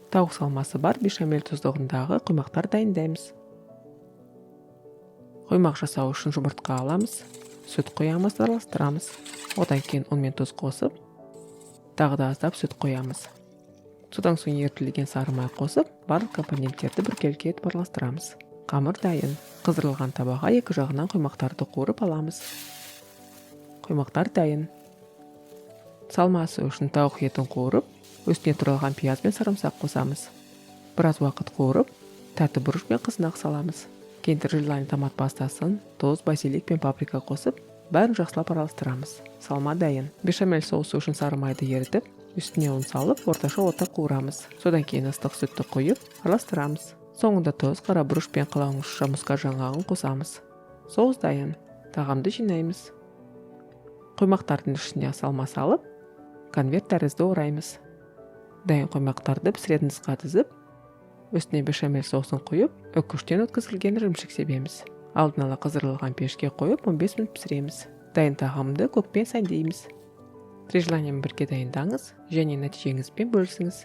Тауық салмасы бар бешамель тұздығындағы құймақтар дайындаймыз. Құймақ жасау үшін жұмыртқа аламыз, сүт қоямыз, араластырамыз. Одан кейін ұн мен тұз қосып, тағы да аздап сүт қоямыз. Содан соң ерітілген сары май қосып, барлық компоненттерді біркелкі етіп араластырамыз. Қамыр дайын. Қыздырылған табаға екі жағынан құймақтарды қуырып аламыз. Құймақтар дайын. Салмасы үшін тауық етін қуырып, үстіне туралған пияз бен сарымсақ қосамыз. Біраз уақыт қуырып, тәтті бұрыш пен қызанақ саламыз. Кейін желани томат пастасын, тұз, базилик пен паприка қосып, бәрін жақсылап араластырамыз. Салма дайын. Бешамель соусы үшін сары майды ерітіп, үстіне ұн салып, орташа отта қуырамыз. Содан кейін ыстық сүтті құйып, араластырамыз. Соңында тұз, қара бұрыш пен қалауыңыз жұмыртқа жаңғағын қосамыз. Соус дайын. Тағамды жинаймыз. Құймақтардың ішіне салма салып, конверт тәрізді ораймыз. Дайын құймақтарды пісіретін ыдысқа тізіп, үстіне бешамель соусын құйып, үккіштен өткізілген ірімшік себеміз. Алдын ала қыздырылған пешке қойып 15 минут пісіреміз. Дайын тағамды көкпен сәндейміз. Желанимен бірге дайындаңыз және нәтижеңізбен бөлісіңіз.